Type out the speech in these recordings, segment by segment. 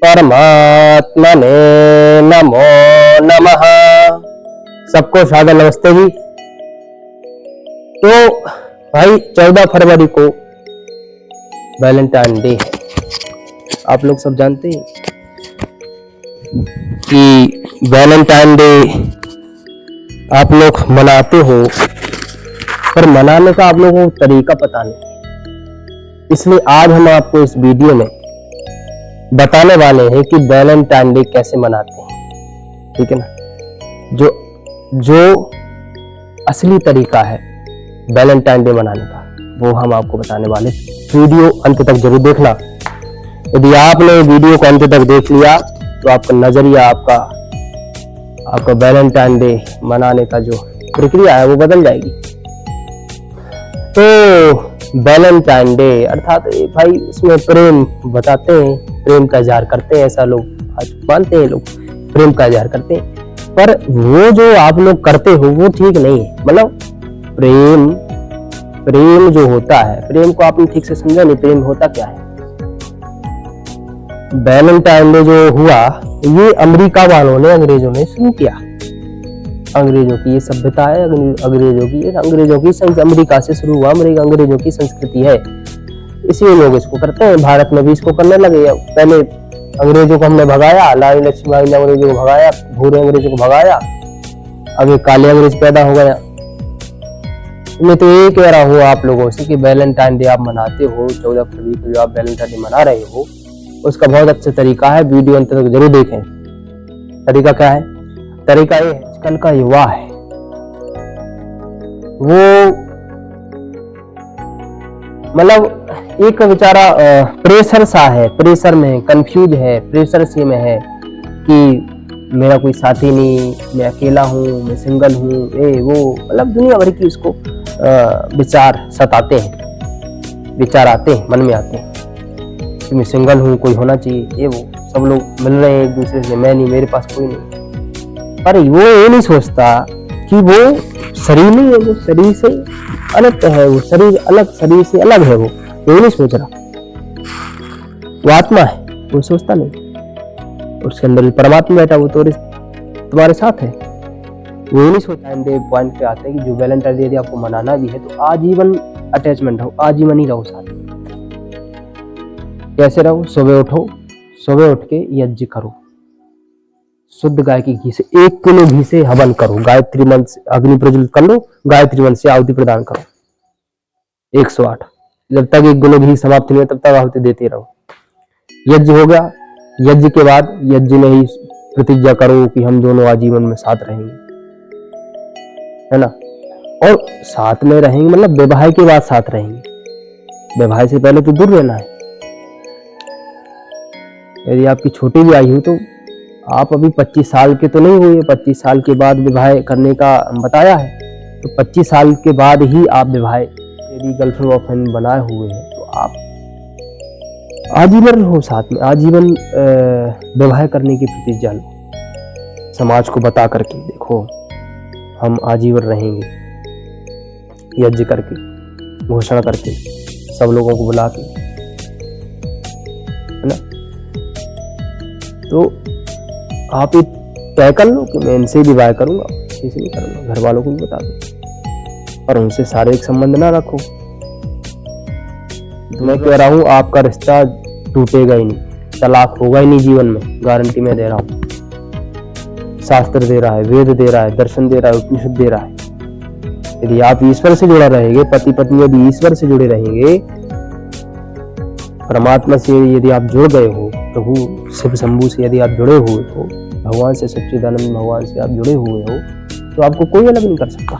परमात्मने नमो नमः। सबको सादर नमस्ते जी। तो भाई 14 फरवरी को वैलेंटाइन डे है। आप लोग सब जानते हैं कि वैलेंटाइन डे आप लोग मनाते हो, पर मनाने का आप लोगों को तरीका पता नहीं। इसलिए आज हम आपको इस वीडियो में बताने वाले हैं कि वैलेंटाइन डे कैसे मनाते हैं, ठीक है ना। जो असली तरीका है वैलेंटाइन डे मनाने का वो हम आपको बताने वाले। वीडियो अंत तक जरूर देखना। यदि आपने वीडियो को अंत तक देख लिया तो आपका नजरिया आपका वैलेंटाइन डे मनाने का जो प्रक्रिया है वो बदल जाएगी। तो वैलेंटाइन डे अर्थात भाई इसमें प्रेम बताते हैं, प्रेम का इजहार करते हैं। ऐसा लोग आज मानते हैं, लोग प्रेम का इजहार करते हैं, पर वो जो आप लोग करते हो वो ठीक नहीं है। मतलब प्रेम जो होता है, प्रेम को आपने ठीक से समझा नहीं। प्रेम होता क्या है? वैलेंटाइन डे जो हुआ ये अमेरिका वालों ने, अंग्रेजों ने शुरू किया। अंग्रेजों की ये सभ्यता है, अंग्रेजों की अमेरिका से शुरू हुआ। अंग्रेजों की संस्कृति है, इसीलिए लोग इसको करते हैं। भारत में भी इसको करने लगे। पहले अंग्रेजों को हमने भगाया, लाल लक्ष्मीबाई ने अंग्रेजों को भगाया, भूरे अंग्रेजों को भगाया, अब एक काले अंग्रेज पैदा हो गया। मैं तो ये कह रहा हूँ आप लोगों से कि वैलेंटाइन डे आप मनाते हो, 14 फरवरी को जो आप वैलेंटाइन डे मना रहे हो, उसका बहुत अच्छा तरीका है। वीडियो अंत तक जरूर देखें। तरीका क्या है? तरीका ये आजकल का युवा है वो मतलब एक बेचारा प्रेशर सा है, प्रेशर में कंफ्यूज है, प्रेशर से में है कि मेरा कोई साथी नहीं, मैं अकेला हूँ, मैं सिंगल हूँ, ये वो मतलब दुनिया भर की उसको विचार सताते हैं, विचार आते हैं, मन में आते हैं कि मैं सिंगल हूँ, कोई होना चाहिए, ये वो सब लोग मिल रहे हैं एक दूसरे से, मैं नहीं, मेरे पास कोई नहीं। पर वो ये नहीं सोचता कि वो शरीर नहीं है, वो शरीर से अलग है, वो शरीर अलग, शरीर से अलग है। वो नहीं सोच रहा, वो आत्मा है, वो सोचता नहीं। उसके अंदर परमात्मा बैठा, वो तो तुम्हारे साथ है, वो नहीं सोचता। डे पॉइंट पे आते हैं कि जो वैलेंटाइन डे आपको मनाना भी है तो आजीवन अटैचमेंट हो, आजीवन ही रहो साथ। कैसे रहो? सुबह उठो, सुबह उठ के यज्ञ करो, शुद्ध गाय के घी से 1 किलो घी से हवन करो, गायत्री मंत्र से अग्नि प्रज्वलित कर लो, गायत्री मंत्र से आहुति प्रदान करो 108। जब तक 1 किलो घी समाप्त नहीं हो तब तक आहुति देते रहो। यज्ञ हो गया, यज्ञ के बाद यज्ञ में ही प्रतिज्ञा करो कि हम दोनों आजीवन में साथ रहेंगे, है ना। और साथ में रहेंगे मतलब विवाह के बाद साथ रहेंगे, विवाह से पहले तो दूर रहना है। यदि आपकी छोटी भी आई हो तो आप अभी 25 साल के तो नहीं हुए, 25 साल के बाद विवाह करने का बताया है, तो 25 साल के बाद ही आप विवाह, यदि गर्लफ्रेंड बॉयफ्रेंड बनाए हुए हैं तो आप आजीवन रहो साथ में, आजीवन विवाह करने की प्रतिज्ञा लो, समाज को बता करके देखो हम आजीवन रहेंगे, यज्ञ करके, घोषणा करके, सब लोगों को बुला के, है ना। तो आप ये तय कर लो कि मैं इनसे विवाह करूंगा, किसी नहीं करूंगा, घर वालों को भी बता दो, और उनसे शारीरिक संबंध ना रखो। तो मैं कह रहा हूँ आपका रिश्ता टूटेगा ही नहीं, तलाक होगा ही नहीं जीवन में, गारंटी मैं दे रहा हूँ। शास्त्र दे रहा है, वेद दे रहा है, दर्शन दे रहा है, उपनिषद दे रहा है। यदि आप ईश्वर से जुड़ा रहेंगे, पति पत्नी यदि ईश्वर से जुड़े रहेंगे, परमात्मा से यदि आप जुड़ गए हो, प्रभु शिव शंभू से यदि आप जुड़े हुए हो, भगवान से, सच्चिदानंद भगवान से आप जुड़े हुए हो, तो आपको कोई अलग नहीं कर सकता,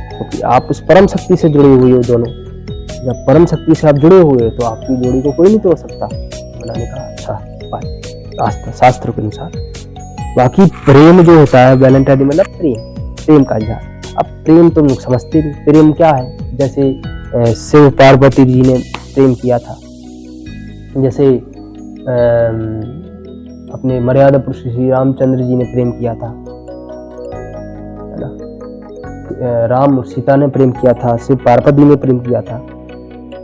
क्योंकि आप उस परम शक्ति से जुड़े हुए हो दोनों। जब परम शक्ति से आप जुड़े हुए हो तो आपकी जोड़ी को कोई नहीं तोड़ सकता। बनाने का अच्छा उपाय शास्त्र के अनुसार। बाकी प्रेम जो होता है वैलेंटाइन डे मतलब प्रेम का इजहार। अब प्रेम तुम लोग समझते नहीं, प्रेम क्या है? जैसे शिव पार्वती जी ने प्रेम किया था, जैसे अपने मर्यादा पुरुष श्री रामचंद्र जी ने प्रेम किया था, है ना। राम और सीता ने प्रेम किया था, शिव पार्वती ने प्रेम किया था।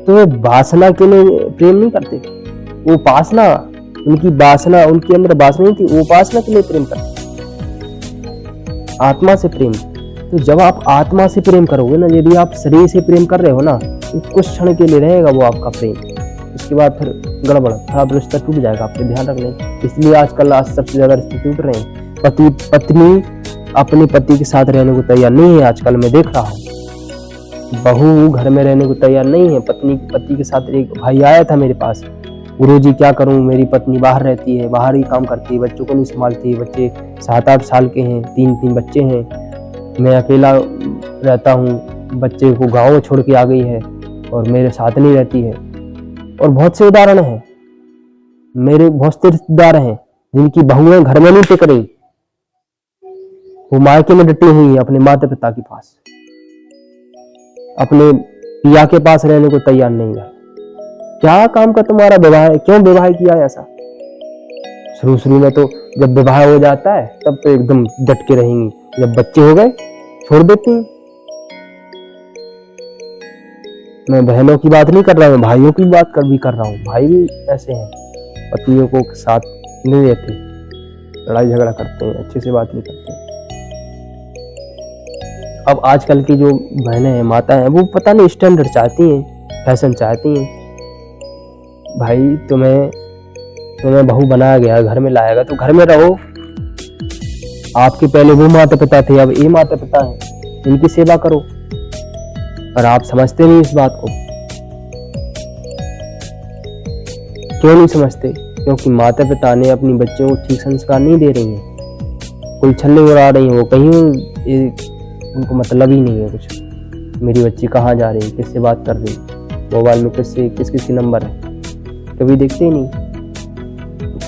तो वे वासना के लिए प्रेम नहीं करते, वो उपासना उनकी वासना, उनके अंदर वासना नहीं थी, वो उपासना के लिए प्रेम करते, आत्मा से प्रेम। तो जब आप आत्मा से प्रेम करोगे ना, यदि आप शरीर से प्रेम कर रहे हो ना, तो कुछ क्षण के लिए रहेगा वो आपका प्रेम, उसके बाद फिर गड़बड़, खराब रिश्ता टूट जाएगा। आपके ध्यान रखना। इसलिए आजकल सबसे ज्यादा रिश्ते टूट रहे हैं। पत्नी अपने पति के साथ रहने को तैयार नहीं है, आजकल मैं देख रहा हूँ। बहू घर में रहने को तैयार नहीं है, पति के साथ। एक भाई आया था मेरे पास, गुरुजी क्या करूं, मेरी पत्नी बाहर रहती है, बाहर ही काम करती है, बच्चों को नहीं संभालती, बच्चे 7-8 साल के हैं, 3 बच्चे हैं, मैं अकेला रहता हूं, बच्चे को गाँव में छोड़ के आ गई है और मेरे साथ नहीं रहती है। और बहुत से उदाहरण हैं, मेरे बहुत से रिश्तेदार हैं जिनकी बहुएं घर में नहीं टिक रही, वो मायके में डटी हुई है अपने माता पिता के पास, अपने पिया के पास रहने को तैयार नहीं है। क्या काम का तुम्हारा विवाह है, क्यों विवाह किया ऐसा? शुरू में तो जब विवाह हो जाता है तब तो एकदम डट के रहेंगी, जब बच्चे हो गए छोड़ देती हैं। मैं बहनों की बात नहीं कर रहा हूँ, भाइयों की बात भी कर रहा हूँ। भाई भी ऐसे हैं, पतियों को साथ नहीं रहते, लड़ाई झगड़ा करते हैं, अच्छे से बात नहीं करते। अब आजकल की जो बहनें हैं, माता हैं, वो पता नहीं स्टैंडर्ड चाहती हैं, फैशन चाहती हैं। भाई तुम्हें बहू बनाया गया, घर में लाया गया, तो घर में रहो। आपके पहले वो माता पिता थे, अब ये माता पिता हैं, इनकी सेवा करो। पर आप समझते नहीं इस बात को। क्यों नहीं समझते? क्योंकि माता पिता ने अपनी बच्चों को ठीक संस्कार नहीं दे रही हैं, कोई छल्ले उड़ा रही हैं, वो कहीं उनको मतलब ही नहीं है कुछ। मेरी बच्ची कहाँ जा रही है, किससे बात कर रही, मोबाइल में किस की नंबर है, कभी देखते ही नहीं।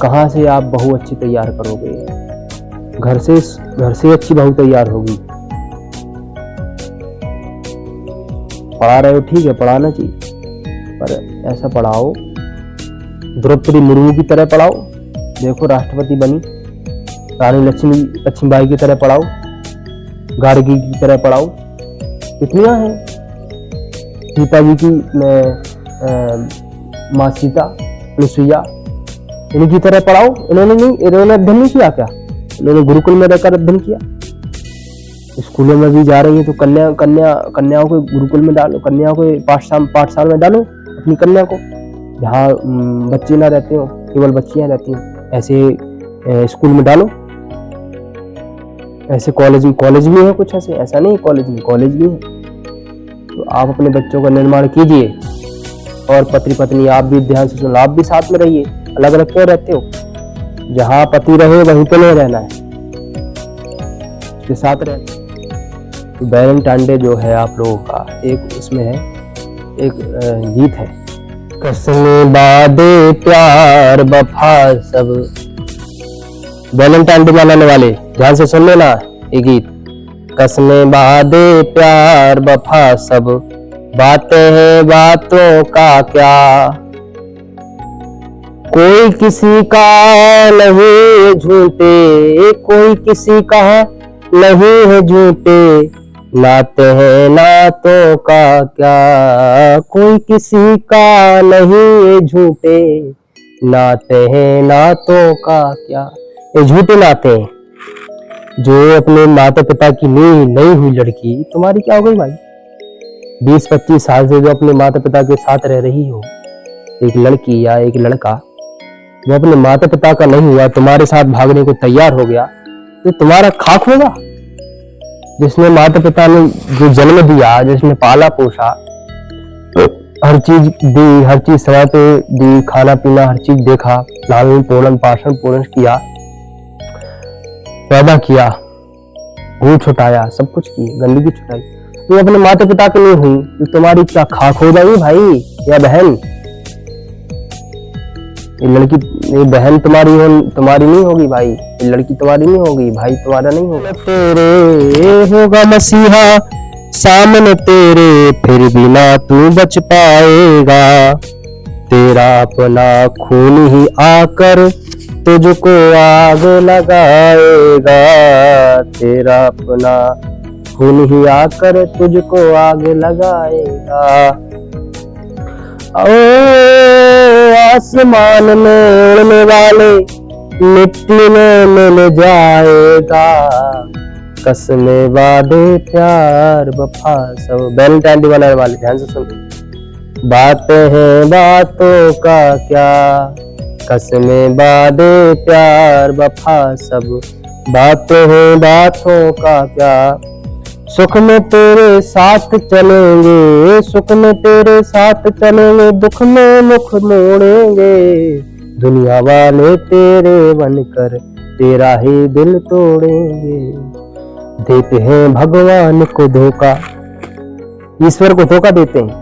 कहाँ से आप बहू अच्छी तैयार करोगे? घर से अच्छी बहू तैयार होगी। पढ़ा रहे हो ठीक है, पढ़ाना चाहिए, पर ऐसा पढ़ाओ, द्रौपदी मुर्मू की तरह पढ़ाओ। देखो राष्ट्रपति बनी, रानी लक्ष्मीबाई की तरह पढ़ाओ, गार्गी की तरह पढ़ाओ, कितनियां हैं। सीता जी की माँ सीता, अनुसुईया, इनकी तरह पढ़ाओ। इन्होंने अध्ययन नहीं किया क्या? इन्होंने गुरुकुल में रहकर अध्ययन किया। स्कूलों में भी जा रही है तो कन्याओं को गुरुकुल में डालो, कन्याओं को पाठशाला में डालो अपनी कन्या को, जहाँ बच्चे ना रहते हो, केवल बच्चियां रहती हैं, ऐसे स्कूल में डालो। ऐसे कॉलेज भी है कुछ ऐसे, ऐसा नहीं कॉलेज भी है। तो आप अपने बच्चों का निर्माण कीजिए, और पति पत्नी आप भी ध्यान से सुनो, आप भी साथ में रहिए। अलग अलग क्यों रहते हो? जहाँ पति रहे वहीं पे नहीं रहना है, उसके साथ रहना। तो वैलेंटाइन डे जो है आप लोगों का, एक उसमें है एक गीत है, कसमें वादे प्यार वफा सब। वैलेंटाइन डे मनाने वाले ध्यान से सुन लेना ये गीत। कसमें वादे प्यार वफा सब, बातें हैं बातों का क्या, कोई किसी का नहीं झूठे, कोई किसी का नहीं है झूठे, नाते हैं नातों का क्या, कोई किसी का नहीं है झूठे, नाते हैं नातों का क्या। ये झूठे नाते हैं। जो अपने माता पिता की नहीं हुई लड़की, तुम्हारी क्या हो गई भाई? 20-25 साल से जो अपने माता पिता के साथ रह रही हो, एक लड़की या एक लड़का जो अपने माता पिता का नहीं हुआ, तुम्हारे साथ भागने को तैयार हो गया, तो तुम्हारा खाक होगा। जिसने माता पिता ने जो जन्म दिया, जिसने पाला पोसा, हर चीज दी, हर चीज समय पे दी, खाना पीना हर चीज देखा, लालन पालन पालन पोषण किया, पैदा किया, घूर छुटाया, सब कुछ की, गंदगी छुटाई, तो अपने माता पिता की नहीं हुई, तो तुम्हारी क्या खाक हो जाएगी भाई या बहन? ये बहन तुम्हारी नहीं होगी भाई, ये लड़की तुम्हारी नहीं होगी, भाई तुम्हारा नहीं होगा। तेरे होगा मसीहा सामने तेरे, फिर भी ना तू बच पाएगा, तेरा अपना खून ही आकर तुझको आग लगाएगा, तेरा अपना खून ही आकर तुझको आग लगाएगा। ओ आसमान में उड़ने वाले मिट्टी में मिल जाएगा, कसमें वादे प्यार वफा सब। वैलेंटाइन डे बनाने वाले ध्यान से सुन। बातें हैं बातों का क्या, कसमें वादे प्यार वफा सब। बातें हैं बातों का क्या, सुख में तेरे साथ चलेंगे, सुख में तेरे साथ चलेंगे, दुख में मुख मोड़ेंगे, दुनिया वाले तेरे बनकर तेरा ही दिल तोड़ेंगे। देते हैं भगवान को धोखा, ईश्वर को धोखा देते हैं,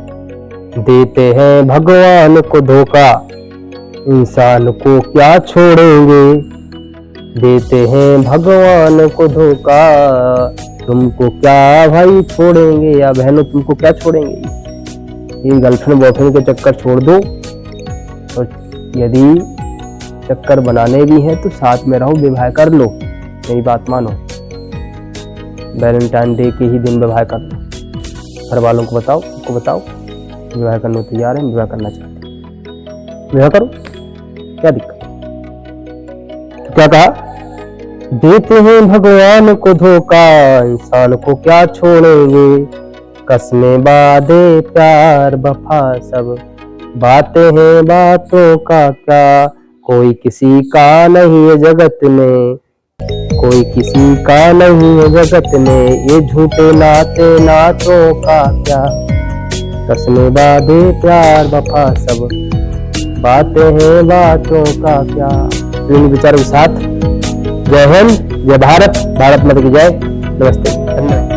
देते हैं भगवान को धोखा, इंसान को क्या छोड़ेंगे। देते हैं भगवान को धोखा, तुमको क्या भाई छोड़ेंगे, या बहनों तुमको क्या छोड़ेंगे। ये गर्लफ्रेंड बॉयफ्रेंड के चक्कर छोड़ दो, और यदि चक्कर बनाने भी हैं तो साथ में रहो, विवाह कर लो। मेरी बात मानो, वैलेंटाइन डे के ही दिन विवाह कर लो। घर वालों को बताओ, उनको बताओ विवाह करने तैयार है, विवाह करना चाहते हैं, विवाह करो, क्या दिक्कत। तो क्या कहा, देते हैं भगवान को धोखा, इंसान को क्या छोड़ेंगे, कसमें वादे प्यार वफा सब। बातें हैं बातों का क्या, कोई किसी का नहीं है जगत में, कोई किसी का नहीं है जगत में, ये झूठे नाते नातों का क्या, कसमें वादे प्यार वफा सब। बातें हैं बातों का क्या। इन विचारों के साथ जय हिंद, जय भारत, भारत माता की जय। नमस्ते, धन्यवाद।